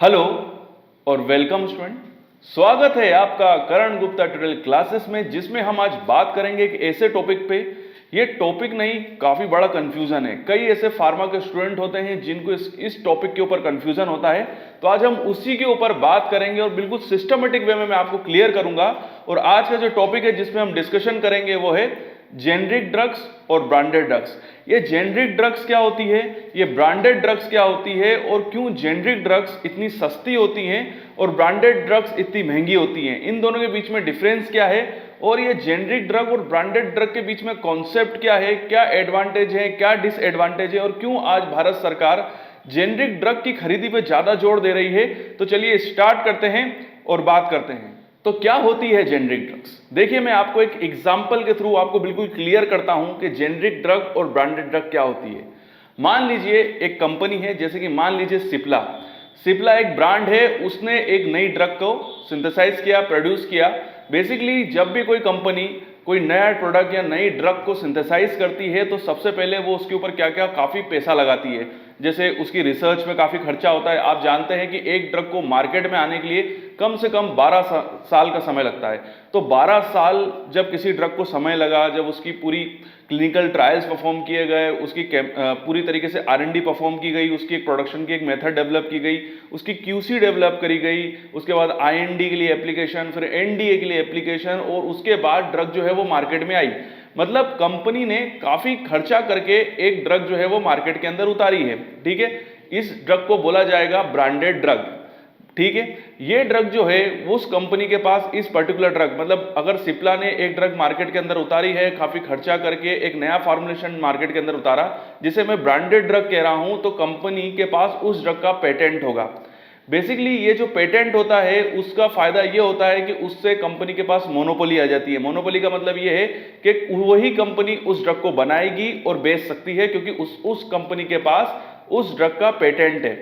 Hello और welcome student. स्वागत है आपका करण गुप्ता ट्यूटोरियल क्लासेस में, जिसमें हम आज बात करेंगे एक ऐसे टॉपिक पे। ये टॉपिक नहीं, काफी बड़ा कंफ्यूजन है। कई ऐसे फार्मा के स्टूडेंट होते हैं जिनको इस टॉपिक के ऊपर कंफ्यूजन होता है। तो आज हम उसी के ऊपर बात करेंगे और बिल्कुल सिस्टमेटिक वे में मैं आपको क्लियर करूंगा। और आज का जो टॉपिक है जिसमें हम डिस्कशन करेंगे वो है जेनरिक ड्रग्स और ब्रांडेड ड्रग्स। ये जेनरिक ड्रग्स क्या होती है, ये ब्रांडेड ड्रग्स क्या होती है, और क्यों जेनरिक ड्रग्स इतनी सस्ती होती हैं और ब्रांडेड ड्रग्स इतनी महंगी होती हैं। इन दोनों के बीच में डिफरेंस क्या है, और ये जेनरिक ड्रग और ब्रांडेड ड्रग के बीच में कॉन्सेप्ट क्या है, क्या एडवांटेज है, क्या डिसएडवांटेज है, और क्यों आज भारत सरकार जेनरिक ड्रग की खरीदी पे ज्यादा जोर दे रही है। तो चलिए स्टार्ट करते हैं और बात करते हैं। तो क्या होती है जेनरिक ड्रग्स। देखिए, मैं आपको एक एग्जांपल के थ्रू आपको बिल्कुल क्लियर करता हूं कि जेनरिक ड्रग और ब्रांडेड ड्रग क्या होती है। मान लीजिए एक कंपनी है, जैसे कि मान लीजिए सिप्ला। सिप्ला एक ब्रांड है, उसने एक नई ड्रग को सिंथेसाइज किया, प्रोड्यूस किया। बेसिकली जब भी कोई कंपनी कोई नया प्रोडक्ट या नई ड्रग को सिंथेसाइज करती है तो सबसे पहले वो उसके ऊपर क्या क्या काफी पैसा लगाती है। जैसे उसकी रिसर्च में काफी खर्चा होता है। आप जानते हैं कि एक ड्रग को मार्केट में आने के लिए कम से कम 12 साल का समय लगता है। तो 12 साल जब किसी ड्रग को समय लगा, जब उसकी पूरी क्लिनिकल ट्रायल्स परफॉर्म किए गए, उसकी पूरी तरीके से R&D परफॉर्म की गई, उसकी एक प्रोडक्शन की एक मेथड डेवलप की गई, उसकी QC डेवलप करी गई, उसके बाद IND के लिए एप्लीकेशन, फिर NDA के लिए एप्लीकेशन, और उसके बाद ड्रग जो है वो मार्केट में आई। मतलब कंपनी ने काफी खर्चा करके एक ड्रग जो है वो मार्केट के अंदर उतारी है। ठीक है, इस ड्रग को बोला जाएगा ब्रांडेड ड्रग। ठीक है, ये ड्रग जो है उस कंपनी के पास इस पर्टिकुलर ड्रग, मतलब अगर सिप्ला ने एक ड्रग मार्केट के अंदर उतारी है, काफी खर्चा करके एक नया फॉर्मुलेशन मार्केट के अंदर उतारा, जिसे मैं ब्रांडेड ड्रग कह रहा हूं, तो कंपनी के पास उस ड्रग का पेटेंट होगा। बेसिकली ये जो पेटेंट होता है उसका फायदा ये होता है कि उससे कंपनी के पास मोनोपोली आ जाती है। मोनोपोली का मतलब ये है कि वही कंपनी उस ड्रग को बनाएगी और बेच सकती है, क्योंकि उस कंपनी के पास उस ड्रग का पेटेंट है।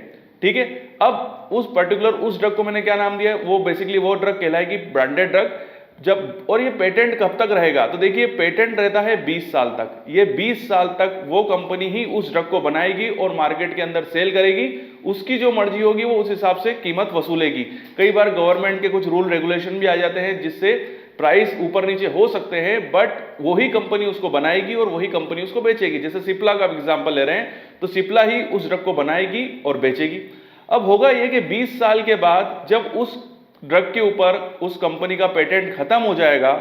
ठीक है, अब उस पर्टिकुलर उस ड्रग को मैंने क्या नाम दिया, वो बेसिकली वो ड्रग कहलाएगी ब्रांडेड ड्रग। जब और ये पेटेंट कब तक रहेगा, तो देखिए पेटेंट रहता है 20 साल तक। ये 20 साल तक वो कंपनी ही उस ड्रग को बनाएगी और मार्केट के अंदर सेल करेगी। उसकी जो मर्जी होगी वो उस हिसाब से कीमत वसूलेगी। कई बार गवर्नमेंट के कुछ रूल रेगुलेशन भी आ जाते हैं जिससे प्राइस ऊपर नीचे हो सकते हैं, बट वही कंपनी उसको बनाएगी और वही कंपनी उसको बेचेगी। जैसे सिप्ला का एग्जांपल ले रहे हैं, तो सिप्ला ही उस ड्रग को बनाएगी और बेचेगी। अब होगा ये कि 20 साल के बाद जब उस ड्रग के ऊपर उस कंपनी का पेटेंट खत्म हो जाएगा,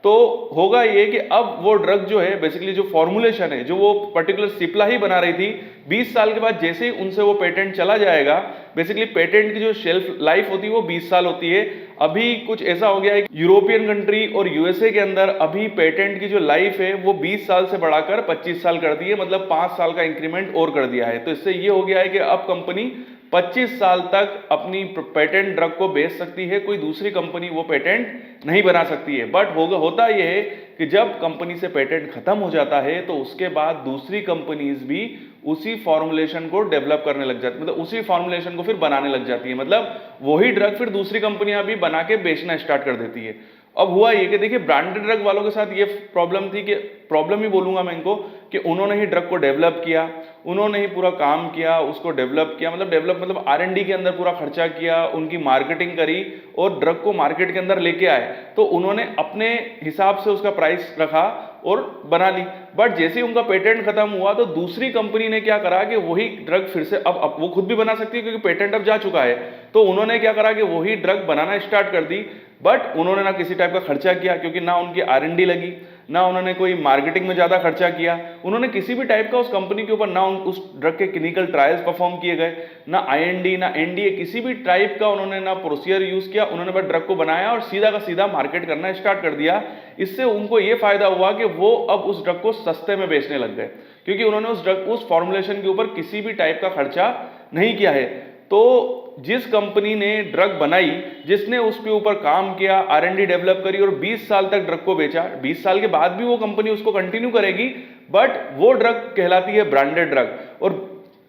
तो होगा ये कि अब वो ड्रग जो है, बेसिकली जो फॉर्मुलेशन है जो वो पर्टिकुलर सिप्ला ही बना रही थी, 20 साल के बाद जैसे ही उनसे वो पेटेंट चला जाएगा, बेसिकली पेटेंट की जो शेल्फ लाइफ होती है वो 20 साल होती है। अभी कुछ ऐसा हो गया है, यूरोपियन कंट्री और USA के अंदर अभी पेटेंट की जो लाइफ है वो 20 साल से बढ़ाकर 25 साल कर दी है, मतलब 5 साल का इंक्रीमेंट और कर दिया है। तो इससे ये हो गया है कि अब कंपनी 25 साल तक अपनी पेटेंट ड्रग को बेच सकती है, कोई दूसरी कंपनी वो पेटेंट नहीं बना सकती है। बट होता यह है कि जब कंपनी से पेटेंट खत्म हो जाता है तो उसके बाद दूसरी कंपनीज भी उसी फॉर्मुलेशन को डेवलप करने लग जाती है, मतलब उसी फॉर्मुलेशन को फिर बनाने लग जाती है। मतलब वही ड्रग फिर दूसरी कंपनियां भी बना के बेचना स्टार्ट कर देती है। अब हुआ ये कि देखिए ब्रांडेड ड्रग वालों के साथ ये प्रॉब्लम थी, कि प्रॉब्लम ही बोलूंगा मैं इनको, कि उन्होंने ही ड्रग को डेवलप किया, उन्होंने ही पूरा काम किया, उसको डेवलप किया, मतलब R&D के अंदर पूरा खर्चा किया, उनकी मार्केटिंग करी और ड्रग को मार्केट के अंदर लेके आए। तो उन्होंने अपने हिसाब से उसका प्राइस रखा और बना ली। बट जैसे ही उनका पेटेंट खत्म हुआ तो दूसरी कंपनी ने क्या करा कि वही ड्रग फिर से अब वो खुद भी बना सकती है क्योंकि पेटेंट अब जा चुका है। तो उन्होंने क्या करा कि वही ड्रग बनाना स्टार्ट कर दी। बट उन्होंने ना किसी टाइप का खर्चा किया, क्योंकि ना उनकी R&D लगी, ना उन्होंने कोई मार्केटिंग में ज्यादा खर्चा किया, उन्होंने किसी भी टाइप का उस कंपनी के ऊपर ना उस ड्रग के क्लिनिकल ट्रायल्स परफॉर्म किए गए, ना IND ना NDA किसी भी टाइप का उन्होंने ना प्रोसीजर यूज किया। उन्होंने बस ड्रग को बनाया और सीधा का सीधा मार्केट करना स्टार्ट कर दिया। इससे उनको ये फायदा हुआ कि वो अब उस ड्रग को सस्ते में बेचने लग गए, क्योंकि उन्होंने उस फॉर्मुलेशन के ऊपर किसी भी टाइप का खर्चा नहीं किया है। तो जिस कंपनी ने ड्रग बनाई, जिसने उसके ऊपर काम किया, R&D डेवलप करी और 20 साल तक ड्रग को बेचा, 20 साल के बाद भी वो कंपनी उसको कंटिन्यू करेगी, बट वो ड्रग कहलाती है ब्रांडेड ड्रग। और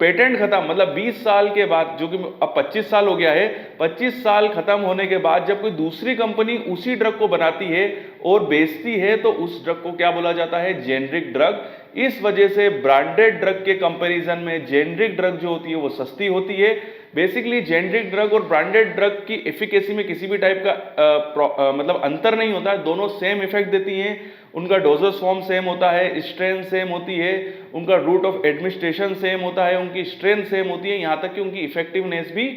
पेटेंट खत्म मतलब 20 साल के बाद, जो कि अब 25 साल हो गया है, 25 साल खत्म होने के बाद जब कोई दूसरी कंपनी उसी ड्रग को बनाती है और बेचती है तो उस ड्रग को क्या बोला जाता है? Generic drug. इस वजह से ब्रांडेड ड्रग के कंपैरिजन में जेनरिक ड्रग जो होती है वो सस्ती होती है। बेसिकली जेनरिक ड्रग और ब्रांडेड ड्रग की एफिकेसी में किसी भी टाइप का मतलब अंतर नहीं होता है, दोनों सेम इफेक्ट देती हैं, उनका डोजेस फॉर्म सेम होता है, स्ट्रेंथ सेम होती है, उनका रूट ऑफ एडमिनिस्ट्रेशन सेम होता है, उनकी स्ट्रेंथ सेम होती है, यहाँ तक कि उनकी इफेक्टिवनेस भी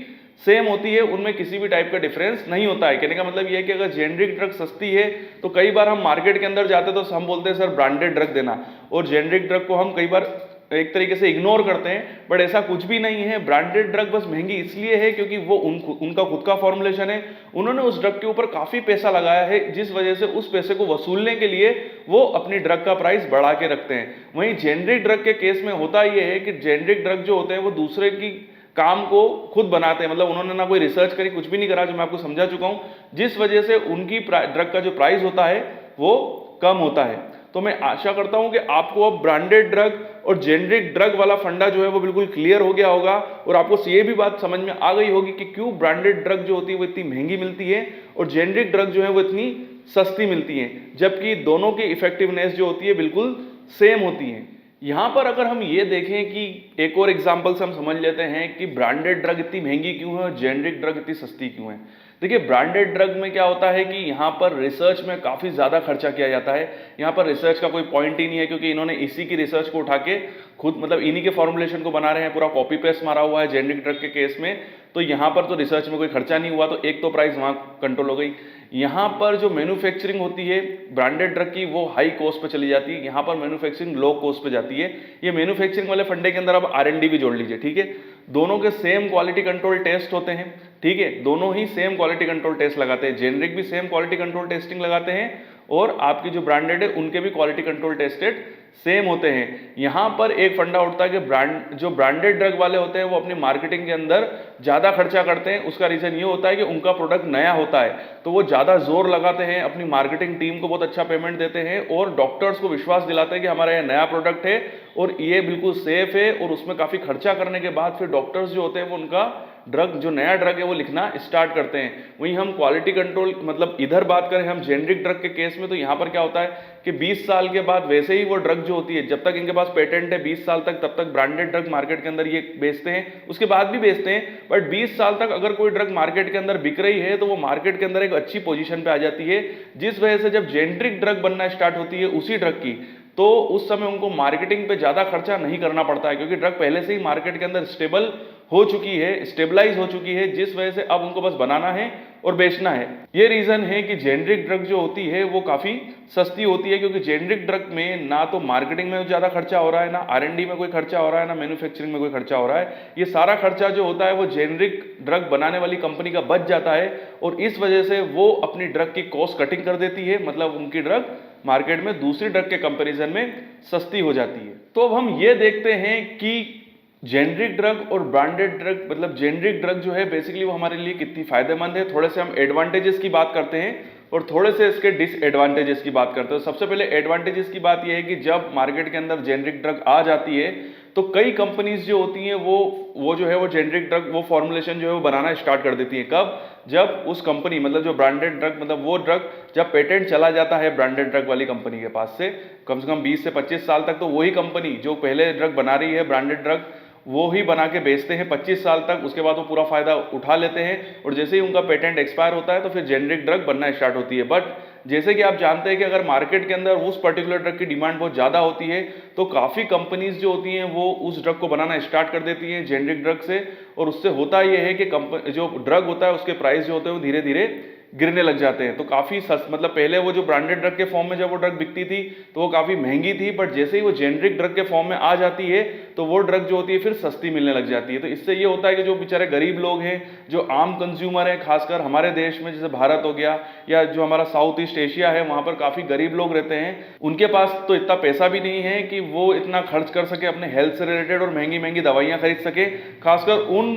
सेम होती है, उनमें किसी भी टाइप का डिफरेंस नहीं होता है। कहने का मतलब यह है कि अगर जेनरिक ड्रग सस्ती है तो कई बार हम मार्केट के अंदर जाते हैं तो हम बोलते हैं सर ब्रांडेड ड्रग देना, और जेनरिक ड्रग को हम कई बार एक तरीके से इग्नोर करते हैं, बट ऐसा कुछ भी नहीं है। ब्रांडेड ड्रग बस महंगी इसलिए है क्योंकि वो उनका खुद का फॉर्मुलेशन है, उन्होंने उस ड्रग के ऊपर काफी पैसा लगाया है, जिस वजह से उस पैसे को वसूलने के लिए वो अपनी ड्रग का प्राइस बढ़ा के रखते हैं। वहीं जेनरिक ड्रग के केस में होता यह है कि जेनरिक ड्रग जो होते हैं वो दूसरे की काम को खुद बनाते हैं, मतलब उन्होंने ना कोई रिसर्च करी, कुछ भी नहीं करा, जो मैं आपको समझा चुका हूं, जिस वजह से उनकी ड्रग का जो प्राइस होता है वो कम होता है। तो मैं आशा करता हूं कि आपको अब ब्रांडेड ड्रग और जेनरिक ड्रग वाला फंडा जो है वो बिल्कुल क्लियर हो गया होगा, और आपको ये भी बात समझ में आ गई होगी कि क्यों ब्रांडेड ड्रग जो होती है वो इतनी महंगी मिलती है और जेनरिक ड्रग जो है वो इतनी सस्ती मिलती है, जबकि दोनों की इफेक्टिवनेस जो होती है बिल्कुल सेम होती है। यहां पर अगर हम ये देखें कि एक और एग्जांपल से हम समझ लेते हैं कि ब्रांडेड ड्रग इतनी महंगी क्यों है और जेनरिक ड्रग इतनी सस्ती क्यों है। देखिए ब्रांडेड ड्रग में क्या होता है कि यहाँ पर रिसर्च में काफ़ी ज़्यादा खर्चा किया जाता है। यहाँ पर रिसर्च का कोई पॉइंट ही नहीं है, क्योंकि इन्होंने इसी की रिसर्च को उठा के खुद मतलब इन्हीं के फॉर्मुलेशन को बना रहे हैं, पूरा कॉपी पेस्ट मारा हुआ है जेनरिक ड्रग के केस में। तो यहाँ पर तो रिसर्च में कोई खर्चा नहीं हुआ, तो एक तो प्राइस वहाँ कंट्रोल हो गई। यहाँ पर जो मैन्युफैक्चरिंग होती है ब्रांडेड ड्रग की वो हाई कॉस्ट पे चली जाती है, यहाँ पर मैन्युफैक्चरिंग लो कॉस्ट पे जाती है। ये मैन्युफैक्चरिंग वाले फंडे के अंदर अब R&D भी जोड़ लीजिए, ठीक है। दोनों के सेम क्वालिटी कंट्रोल टेस्ट होते हैं, ठीक है, दोनों ही सेम क्वालिटी कंट्रोल टेस्ट लगाते हैं, जेनरिक भी सेम क्वालिटी कंट्रोल टेस्टिंग लगाते हैं और आपकी जो ब्रांडेड है उनके भी क्वालिटी कंट्रोल टेस्टेड सेम होते हैं। यहां पर एक फंडा उठता है कि जो ब्रांडेड ड्रग वाले होते हैं वो अपनी मार्केटिंग के अंदर ज्यादा खर्चा करते हैं। उसका रीजन ये होता है कि उनका प्रोडक्ट नया होता है, तो वो ज्यादा जोर लगाते हैं, अपनी मार्केटिंग टीम को बहुत अच्छा पेमेंट देते हैं और डॉक्टर्स को विश्वास दिलाते हैं कि हमारा ये नया प्रोडक्ट है और ये बिल्कुल सेफ है, और उसमें काफी खर्चा करने के बाद फिर डॉक्टर्स जो होते हैं वो उनका ड्रग जो नया ड्रग है वो लिखना स्टार्ट करते हैं। वहीं हम क्वालिटी कंट्रोल मतलब इधर बात करें हम जेनरिक ड्रग के केस में, तो यहाँ पर क्या होता है कि 20 साल के बाद वैसे ही वो ड्रग जो होती है, जब तक इनके पास पेटेंट है 20 साल तक, तब तक ब्रांडेड ड्रग मार्केट के अंदर ये बेचते हैं, उसके बाद भी बेचते हैं, बट 20 साल तक अगर कोई ड्रग मार्केट के अंदर बिक रही है तो वो मार्केट के अंदर एक अच्छी पोजीशन पे आ जाती है, जिस वजह से जब जेनरिक ड्रग बनना स्टार्ट होती है उसी ड्रग की, तो उस समय उनको मार्केटिंग पे ज्यादा खर्चा नहीं करना पड़ता है, क्योंकि ड्रग पहले से ही मार्केट के अंदर स्टेबल हो चुकी है, स्टेबलाइज हो चुकी है, जिस वजह से अब उनको बस बनाना है और बेचना है। ये रीजन है कि जेनरिक ड्रग जो होती है वो काफी सस्ती होती है, क्योंकि जेनरिक ड्रग में ना तो मार्केटिंग में ज्यादा खर्चा हो रहा है, ना R&D में कोई खर्चा हो रहा है, ना मैन्युफैक्चरिंग में कोई खर्चा हो रहा है। ये सारा खर्चा जो होता है वो जेनरिक ड्रग बनाने वाली कंपनी का बच जाता है, और इस वजह से वो अपनी ड्रग की कॉस्ट कटिंग कर देती है, मतलब उनकी ड्रग मार्केट में दूसरी ड्रग के कंपैरिजन में सस्ती हो जाती है। तो अब हम ये देखते हैं कि जेनरिक ड्रग और ब्रांडेड ड्रग मतलब जेनरिक ड्रग जो है बेसिकली वो हमारे लिए कितनी फायदेमंद है। थोड़े से हम एडवांटेजेस की बात करते हैं और थोड़े से इसके डिसएडवांटेजेस की बात करते हैं। सबसे पहले एडवांटेजेस की बात यह है कि जब मार्केट के अंदर जेनरिक ड्रग आ जाती है तो कई कंपनीज जो होती हैं वो जो है वो जेनरिक ड्रग वो फॉर्मुलेशन जो है वो बनाना स्टार्ट कर देती है। कब? जब उस कंपनी मतलब जो ब्रांडेड ड्रग मतलब वो ड्रग जब पेटेंट चला जाता है ब्रांडेड ड्रग वाली कंपनी के पास से कम 20 से 25 साल तक, तो वही कंपनी जो पहले ड्रग बना रही है ब्रांडेड ड्रग वो ही बना के बेचते हैं 25 साल तक। उसके बाद वो पूरा फायदा उठा लेते हैं और जैसे ही उनका पेटेंट एक्सपायर होता है तो फिर जेनरिक ड्रग बनना स्टार्ट होती है। बट जैसे कि आप जानते हैं कि अगर मार्केट के अंदर उस पर्टिकुलर ड्रग की डिमांड बहुत ज़्यादा होती है तो काफ़ी कंपनीज जो होती हैं वो उस ड्रग को बनाना स्टार्ट कर देती हैं जेनरिक ड्रग से, और उससे होता यह है कि जो ड्रग होता है उसके प्राइस जो होते हैं वो धीरे धीरे गिरने लग जाते हैं। तो काफ़ी मतलब पहले वो जो ब्रांडेड ड्रग के फॉर्म में जब वो ड्रग बिकती थी तो वो काफ़ी महंगी थी, बट जैसे ही वो जेनरिक ड्रग के फॉर्म में आ जाती है तो वो ड्रग जो होती है फिर सस्ती मिलने लग जाती है। तो इससे ये होता है कि जो बेचारे गरीब लोग हैं, जो आम कंज्यूमर हैं, खासकर हमारे देश में जैसे भारत हो गया या जो हमारा साउथ ईस्ट एशिया है वहाँ पर काफ़ी गरीब लोग रहते हैं, उनके पास तो इतना पैसा भी नहीं है कि वो इतना खर्च कर सके अपने हेल्थ से रिलेटेड और महंगी महंगी दवाइयाँ खरीद सके। खासकर उन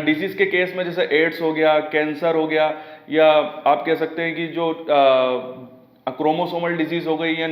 डिजीज़ के केस में जैसे एड्स हो गया, कैंसर हो गया, या आप कह सकते हैं कि जो क्रोमोसोमल डिजीज हो गई या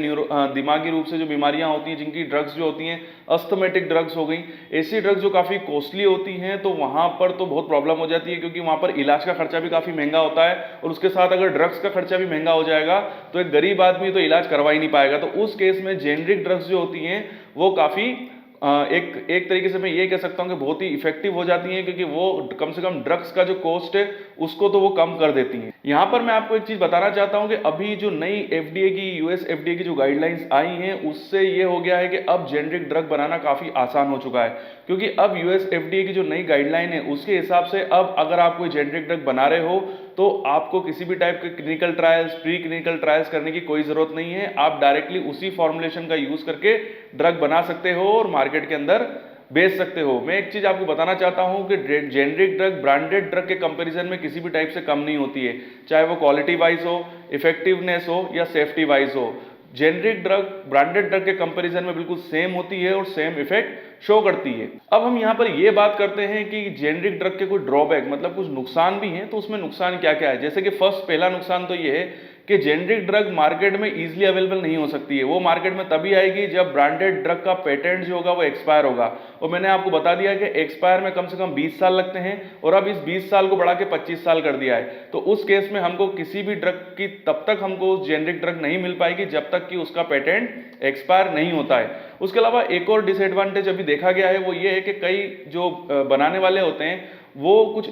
दिमागी रूप से जो बीमारियां होती हैं जिनकी ड्रग्स जो होती हैं अस्थमेटिक ड्रग्स हो गई, ऐसी ड्रग्स जो काफ़ी कॉस्टली होती हैं, तो वहाँ पर तो बहुत प्रॉब्लम हो जाती है क्योंकि वहाँ पर इलाज का खर्चा भी काफ़ी महंगा होता है और उसके साथ अगर ड्रग्स का खर्चा भी महंगा हो जाएगा तो एक गरीब आदमी तो इलाज करवा ही नहीं पाएगा। तो उस केस में जेनरिक ड्रग्स जो होती हैं वो काफ़ी एक तरीके से मैं ये कह सकता हूं कि बहुत ही इफेक्टिव हो जाती हैं क्योंकि वो कम से कम ड्रग्स का जो कॉस्ट है उसको तो वो कम कर देती हैं। यहां पर मैं आपको एक चीज बताना चाहता हूं कि अभी जो नई एफडीए की यूएस एफडीए की जो गाइडलाइंस आई हैं उससे ये हो गया है कि अब जेनरिक ड्रग बनाना काफी आसान हो चुका है क्योंकि अब यूएस एफडीए की जो नई गाइडलाइन है उसके हिसाब से अब अगर आप कोई जेनरिक ड्रग बना रहे हो तो आपको किसी भी टाइप के clinical trials, pre clinical trials करने की कोई जरूरत नहीं है। आप डायरेक्टली उसी फॉर्मुलेशन का यूज करके ड्रग बना सकते हो और मार्केट के अंदर बेच सकते हो। मैं एक चीज आपको बताना चाहता हूं कि जेनरिक ड्रग ब्रांडेड ड्रग के कंपैरिजन में किसी भी टाइप से कम नहीं होती है, चाहे वो क्वालिटी वाइज हो, इफेक्टिवनेस हो या सेफ्टी वाइज हो। जेनरिक ड्रग ब्रांडेड ड्रग के कंपैरिजन में बिल्कुल सेम होती है और सेम इफेक्ट शो करती है। अब हम यहाँ पर ये बात करते हैं कि जेनरिक ड्रग के कुछ ड्रॉबैक मतलब कुछ नुकसान भी हैं, तो उसमें नुकसान क्या क्या है। जैसे कि पहला नुकसान तो ये है कि जेनरिक ड्रग मार्केट में इजीली अवेलेबल नहीं हो सकती है। वो मार्केट में तभी आएगी जब ब्रांडेड ड्रग का पेटेंट जो होगा वो एक्सपायर होगा, और मैंने आपको बता दिया कि एक्सपायर में कम से कम 20 साल लगते हैं और अब इस 20 साल को बढ़ा के 25 साल कर दिया है। तो उस केस में हमको किसी भी ड्रग की तब तक हमको जेनरिक ड्रग नहीं मिल पाएगी जब तक कि उसका पेटेंट एक्सपायर नहीं होता है। उसके अलावा एक और डिसएडवांटेज अभी देखा गया है वो ये है कि कई जो बनाने वाले होते हैं वो कुछ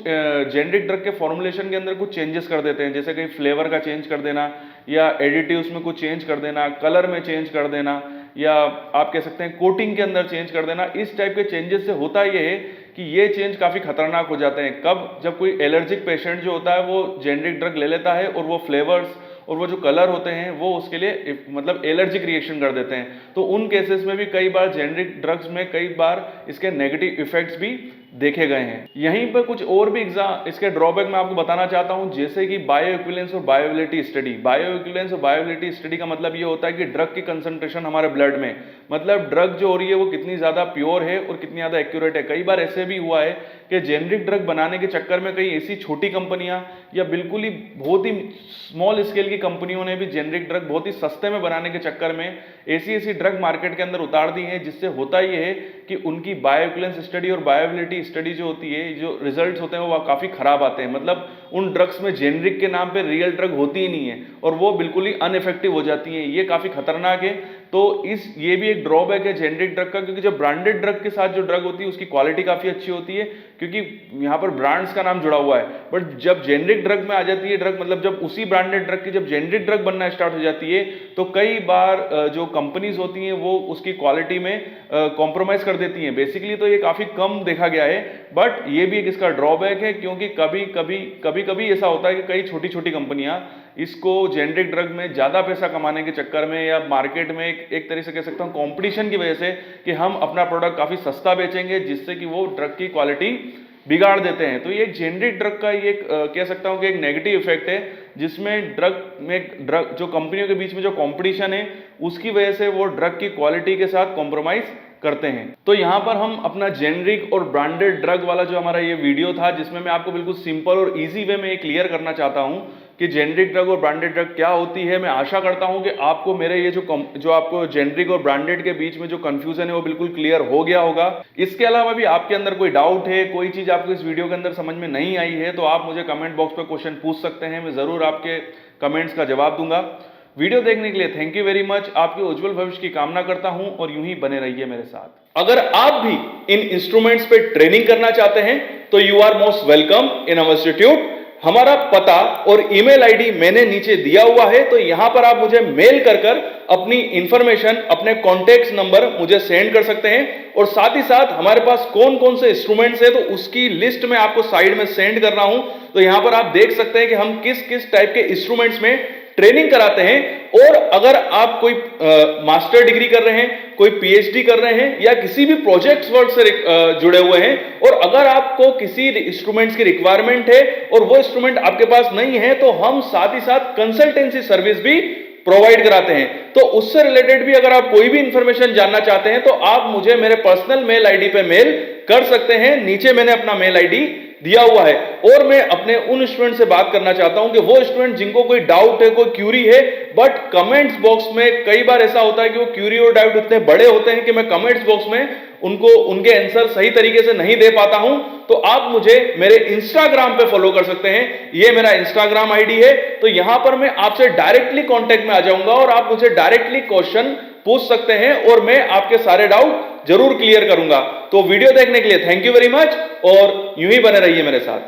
जेनरिक ड्रग के फॉर्मुलेशन के अंदर कुछ चेंजेस कर देते हैं, जैसे कहीं फ्लेवर का चेंज कर देना या एडिटिव्स में कुछ चेंज कर देना, कलर में चेंज कर देना, या आप कह सकते हैं कोटिंग के अंदर चेंज कर देना। इस टाइप के चेंजेस से होता ये है कि ये चेंज काफ़ी खतरनाक हो जाते हैं। कब? जब कोई एलर्जिक पेशेंट जो होता है वो जेनरिक ड्रग ले लेता है और वो फ्लेवर्स और वो जो कलर होते हैं वो उसके लिए मतलब एलर्जिक रिएक्शन कर देते हैं। तो उन केसेस में भी कई बार जेनरिक ड्रग्स में कई बार इसके नेगेटिव इफेक्ट्स भी देखे गए हैं। यहीं पर कुछ और भी इसके ड्रॉबैक मैं आपको बताना चाहता हूं, जैसे कि बायो इक्विवेलेंस और बायोबिलिटी स्टडी। बायो इक्विवेलेंस और बायोबिलिटी स्टडी का मतलब ये होता है कि ड्रग की कंसंट्रेशन हमारे ब्लड में, मतलब ड्रग जो हो रही है वो कितनी ज्यादा प्योर है और कितनी ज्यादा एक्यूरेट है। कई बार ऐसे भी हुआ है कि जेनरिक ड्रग बनाने के चक्कर में कई ऐसी छोटी कंपनियां या बिल्कुल ही बहुत ही स्मॉल स्केल की कंपनियों ने भी जेनरिक ड्रग बहुत ही सस्ते में बनाने के चक्कर में ऐसी ड्रग मार्केट के अंदर उतार दी है, जिससे होता यह है कि उनकी बायो इक्विवेलेंस स्टडी और बायोबिलिटी स्टडी जो होती है, जो रिजल्ट्स होते हैं वो काफी खराब आते हैं। मतलब उन ड्रग्स में जेनरिक के नाम पे रियल ड्रग होती ही नहीं है और वो बिल्कुल ही अनइफेक्टिव हो जाती हैं। ये काफी खतरनाक है। तो ये भी एक ड्रॉबैक है जेनरिक ड्रग का, क्योंकि जब ब्रांडेड ड्रग के साथ जो ड्रग होती है उसकी क्वालिटी काफी अच्छी होती है क्योंकि यहाँ पर ब्रांड्स का नाम जुड़ा हुआ है। बट जब जेनरिक ड्रग में आ जाती है ड्रग, मतलब जब उसी ब्रांडेड ड्रग की जब जेनरिक ड्रग बनना स्टार्ट हो जाती है तो कई बार जो कंपनीज होती हैं वो उसकी क्वालिटी में कॉम्प्रोमाइज कर देती हैं। बेसिकली तो ये काफी कम देखा गया है, बट ये भी एक इसका ड्रॉबैक है क्योंकि कभी कभी ऐसा होता है कि कई छोटी छोटी कंपनियां इसको जेनरिक ड्रग में ज्यादा पैसा कमाने के चक्कर में या मार्केट में एक तरह से कह सकता हूं कंपटीशन की वजह से कि हम अपना प्रोडक्ट काफी सस्ता बेचेंगे, जिससे कि वो ड्रग की क्वालिटी बिगाड़ देते हैं। तो ये जेनरिक ड्रग का ये कह सकता हूं कि एक नेगेटिव इफेक्ट है, जिसमें ड्रग जो कंपनियों के बीच में जो कंपटीशन है उसकी वजह से वो ड्रग की क्वालिटी के साथ कॉम्प्रोमाइज करते हैं। तो यहां पर हम अपना जेनरिक और ब्रांडेड ड्रग वाला जो हमारा ये वीडियो था, जिसमें मैं आपको बिल्कुल सिंपल और इजी वे में क्लियर करना चाहता हूं कि जेनरिक ड्रग और ब्रांडेड ड्रग क्या होती है। मैं आशा करता हूं कि आपको मेरे ये जो आपको जेनरिक और ब्रांडेड के बीच में जो कंफ्यूजन है वो बिल्कुल क्लियर हो गया होगा। इसके अलावा भी आपके अंदर कोई डाउट है, कोई चीज आपको इस वीडियो के अंदर समझ में नहीं आई है, तो आप मुझे कमेंट बॉक्स पर क्वेश्चन पूछ सकते हैं। मैं जरूर आपके कमेंट्स का जवाब दूंगा। वीडियो देखने के लिए थैंक यू वेरी मच। आपके उज्जवल भविष्य की कामना करता हूं और यूं ही बने रहिए मेरे साथ। अगर आप भी इन इंस्ट्रूमेंट्स पे ट्रेनिंग करना चाहते हैं तो you are most welcome in our institute. हमारा पता और ईमेल आईडी मैंने नीचे दिया हुआ है, तो यहां पर आप मुझे मेल कर अपनी इंफॉर्मेशन, अपने कॉन्टेक्ट नंबर मुझे सेंड कर सकते हैं। और साथ ही साथ हमारे पास कौन कौन से इंस्ट्रूमेंट्स है तो उसकी लिस्ट में आपको साइड में सेंड कर रहा हूं। तो यहां पर आप देख सकते हैं कि हम किस किस टाइप के इंस्ट्रूमेंट्स में ट्रेनिंग कराते हैं। और अगर आप कोई मास्टर डिग्री कर रहे हैं, कोई पीएचडी कर रहे हैं या किसी भी प्रोजेक्ट्स वर्क से जुड़े हुए हैं और अगर आपको किसी इंस्ट्रूमेंट्स की रिक्वायरमेंट है और वो इंस्ट्रूमेंट आपके पास नहीं है, तो हम साथ ही साथ कंसल्टेंसी सर्विस भी प्रोवाइड कराते हैं। तो उससे रिलेटेड भी अगर आप कोई भी इंफॉर्मेशन जानना चाहते हैं तो आप मुझे मेरे पर्सनल मेल आईडी पे मेल कर सकते हैं। नीचे मैंने अपना मेल आईडी दिया हुआ है। और मैं अपने उन स्टूडेंट से बात करना चाहता हूं कि वो स्टूडेंट जिनको कोई डाउट है, कोई क्यूरी है, बट कमेंट्स बॉक्स में कई बार ऐसा होता है कि वो क्यूरी और डाउट इतने बड़े होते हैं कि मैं कमेंट्स बॉक्स में उनको उनके आंसर सही तरीके से नहीं दे पाता हूं, तो आप मुझे मेरे इंस्टाग्राम पे फॉलो कर सकते हैं। ये मेरा इंस्टाग्राम आईडी है, तो यहां पर मैं आपसे डायरेक्टली कांटेक्ट में आ जाऊंगा और आप मुझे डायरेक्टली क्वेश्चन पूछ सकते हैं और मैं आपके सारे डाउट जरूर क्लियर करूंगा। तो वीडियो देखने के लिए थैंक यू वेरी मच और यूं ही बने रहिए मेरे साथ।